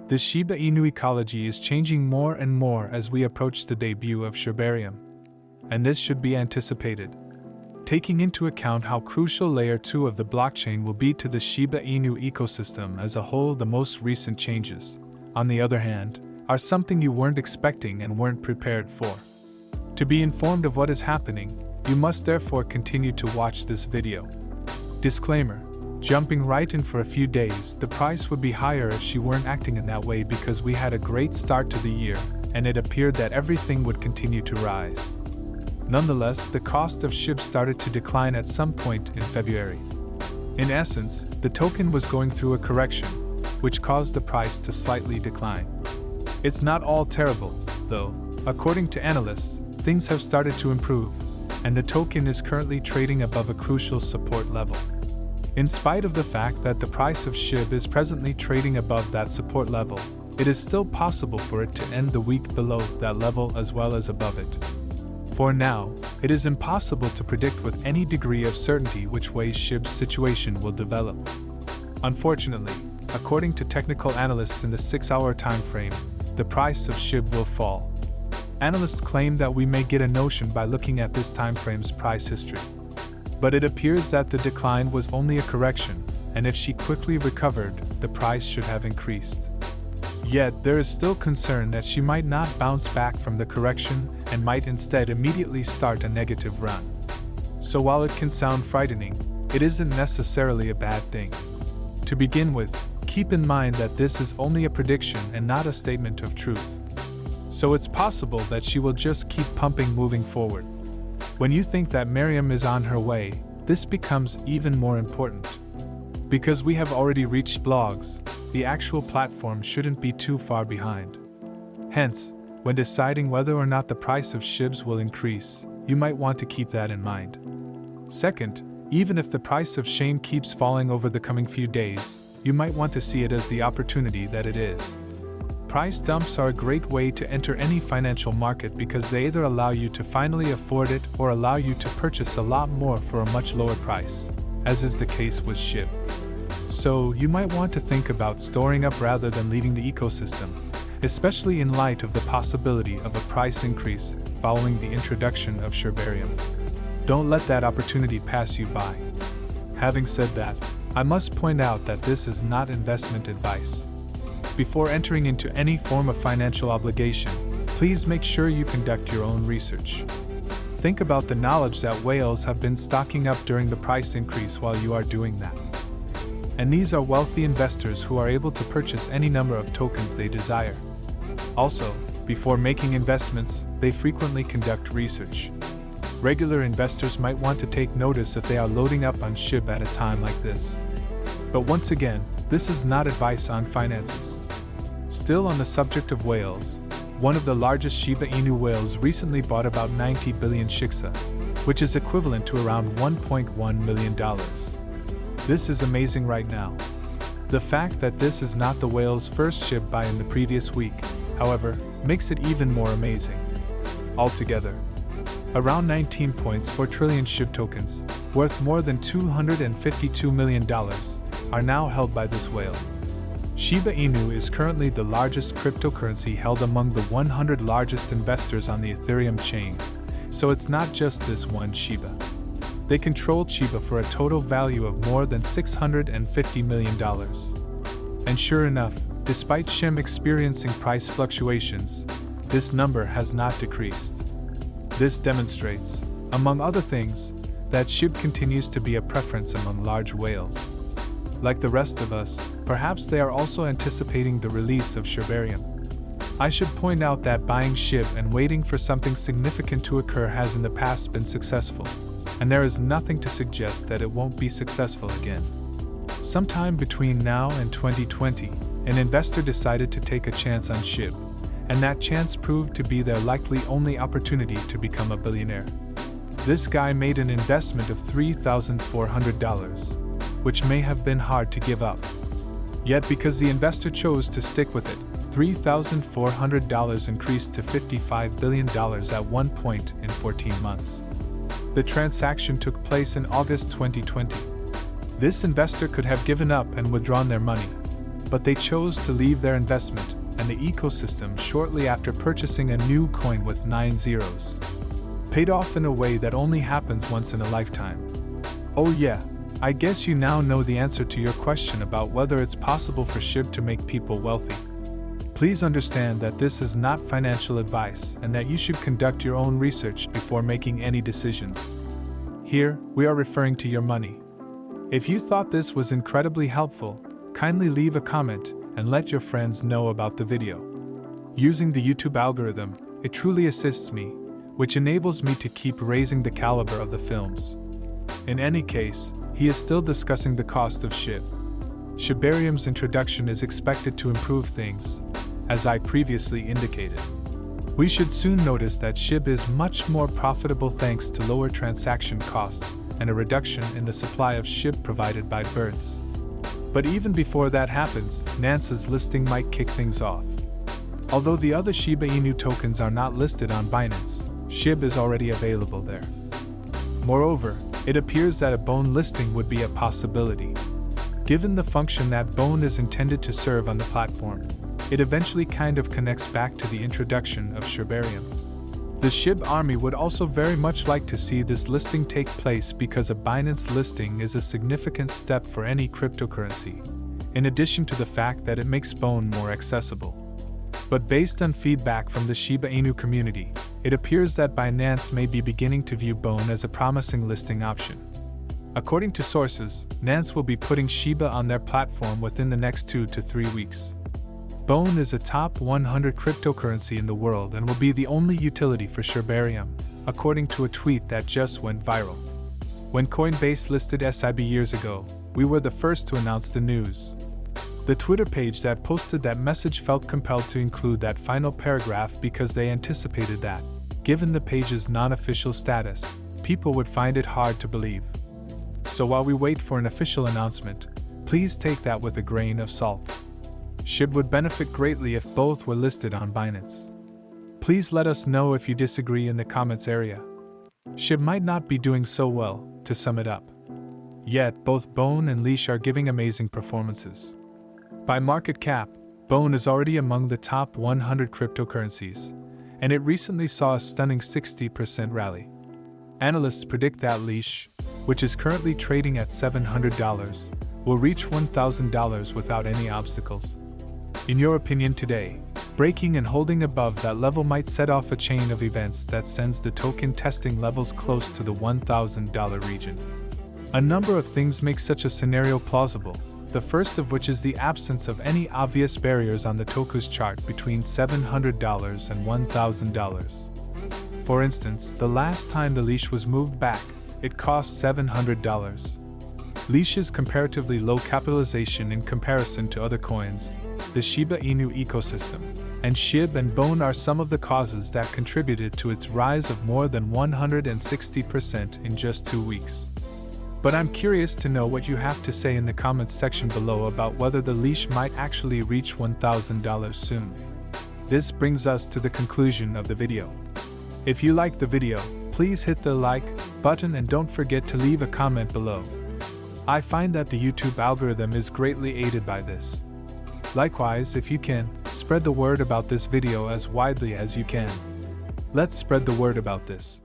The Shiba Inu ecology is changing more and more as we approach the debut of Shibarium, and this should be anticipated. Taking into account how crucial Layer 2 of the blockchain will be to the Shiba Inu ecosystem as a whole, the most recent changes, on the other hand, are something you weren't expecting and weren't prepared for. To be informed of what is happening, you must therefore continue to watch this video. Disclaimer: jumping right in for a few days, the price would be higher if she weren't acting in that way, because we had a great start to the year, and it appeared that everything would continue to rise. Nonetheless, the cost of SHIB started to decline at some point in February. In essence, the token was going through a correction, which caused the price to slightly decline. It's not all terrible, though. According to analysts, things have started to improve, and the token is currently trading above a crucial support level. In spite of the fact that the price of SHIB is presently trading above that support level, it is still possible for it to end the week below that level as well as above it. For now, it is impossible to predict with any degree of certainty which way SHIB's situation will develop. Unfortunately, according to technical analysts in the 6-hour time frame, the price of SHIB will fall. Analysts claim that we may get a notion by looking at this time frame's price history. But it appears that the decline was only a correction, and if she quickly recovered, the price should have increased. Yet, there is still concern that she might not bounce back from the correction and might instead immediately start a negative run. So while it can sound frightening, it isn't necessarily a bad thing. To begin with, keep in mind that this is only a prediction and not a statement of truth. So it's possible that she will just keep pumping moving forward. When you think that Miriam is on her way, this becomes even more important. Because we have already reached blogs, the actual platform shouldn't be too far behind. Hence, when deciding whether or not the price of SHIBs will increase, you might want to keep that in mind. Second, even if the price of SHIB keeps falling over the coming few days, you might want to see it as the opportunity that it is. Price dumps are a great way to enter any financial market because they either allow you to finally afford it or allow you to purchase a lot more for a much lower price, as is the case with SHIB. So, you might want to think about storing up rather than leaving the ecosystem, especially in light of the possibility of a price increase following the introduction of Shibarium. Don't let that opportunity pass you by. Having said that, I must point out that this is not investment advice. Before entering into any form of financial obligation, please make sure you conduct your own research. Think about the knowledge that whales have been stocking up during the price increase while you are doing that. And these are wealthy investors who are able to purchase any number of tokens they desire. Also, before making investments, they frequently conduct research. Regular investors might want to take notice if they are loading up on SHIB at a time like this. But once again, this is not advice on finances. Still on the subject of whales, one of the largest Shiba Inu whales recently bought about 90 billion shiksa, which is equivalent to around $1.1 million. This is amazing right now. The fact that this is not the whale's first SHIB buy in the previous week, however, makes it even more amazing. Altogether, around 19.4 trillion SHIB tokens, worth more than $252 million, are now held by this whale. Shiba Inu is currently the largest cryptocurrency held among the 100 largest investors on the Ethereum chain, so it's not just this one Shiba. They control Shiba for a total value of more than $650 million. And sure enough, despite SHIB experiencing price fluctuations, this number has not decreased. This demonstrates, among other things, that SHIB continues to be a preference among large whales. Like the rest of us, perhaps they are also anticipating the release of Shibarium. I should point out that buying SHIB and waiting for something significant to occur has in the past been successful, and there is nothing to suggest that it won't be successful again. Sometime between now and 2020, an investor decided to take a chance on SHIB, and that chance proved to be their likely only opportunity to become a billionaire. This guy made an investment of $3,400, which may have been hard to give up. Yet because the investor chose to stick with it, $3,400 increased to $55 billion at one point in 14 months. The transaction took place in August 2020. This investor could have given up and withdrawn their money, but they chose to leave their investment and the ecosystem shortly after purchasing a new coin with 9 zeros. Paid off in a way that only happens once in a lifetime. Oh yeah, I guess you now know the answer to your question about whether it's possible for SHIB to make people wealthy. Please understand that this is not financial advice and that you should conduct your own research before making any decisions. Here, we are referring to your money. If you thought this was incredibly helpful, kindly leave a comment and let your friends know about the video. Using the YouTube algorithm, it truly assists me, which enables me to keep raising the caliber of the films. In any case, he is still discussing the cost of SHIB. Shibarium's introduction is expected to improve things, as I previously indicated. We should soon notice that SHIB is much more profitable thanks to lower transaction costs and a reduction in the supply of SHIB provided by birds. But even before that happens, Nance's listing might kick things off. Although the other Shiba Inu tokens are not listed on Binance, SHIB is already available there. Moreover, it appears that a BONE listing would be a possibility. Given the function that BONE is intended to serve on the platform, it eventually kind of connects back to the introduction of Shibarium. The SHIB army would also very much like to see this listing take place because a Binance listing is a significant step for any cryptocurrency, in addition to the fact that it makes BONE more accessible. But based on feedback from the Shiba Inu community, it appears that Binance may be beginning to view BONE as a promising listing option. According to sources, Nance will be putting Shiba on their platform within the next 2 to 3 weeks. BONE is a top 100 cryptocurrency in the world and will be the only utility for Shibarium, according to a tweet that just went viral. When Coinbase listed SIB years ago, we were the first to announce the news. The Twitter page that posted that message felt compelled to include that final paragraph because they anticipated that, given the page's non-official status, people would find it hard to believe. So while we wait for an official announcement, please take that with a grain of salt. SHIB would benefit greatly if both were listed on Binance. Please let us know if you disagree in the comments area. SHIB might not be doing so well, to sum it up. Yet, both BONE and Leash are giving amazing performances. By market cap, BONE is already among the top 100 cryptocurrencies, and it recently saw a stunning 60% rally. Analysts predict that Leash, which is currently trading at $700, will reach $1,000 without any obstacles. In your opinion today, breaking and holding above that level might set off a chain of events that sends the token testing levels close to the $1,000 region. A number of things make such a scenario plausible, the first of which is the absence of any obvious barriers on the token's chart between $700 and $1,000. For instance, the last time the Leash was moved back, it cost $700. Leash's comparatively low capitalization in comparison to other coins, the Shiba Inu ecosystem, and SHIB and BONE are some of the causes that contributed to its rise of more than 160% in just 2 weeks. But I'm curious to know what you have to say in the comments section below about whether the Leash might actually reach $1,000 soon. This brings us to the conclusion of the video. If you liked the video, please hit the like button and don't forget to leave a comment below. I find that the YouTube algorithm is greatly aided by this. Likewise, if you can, spread the word about this video as widely as you can. Let's spread the word about this.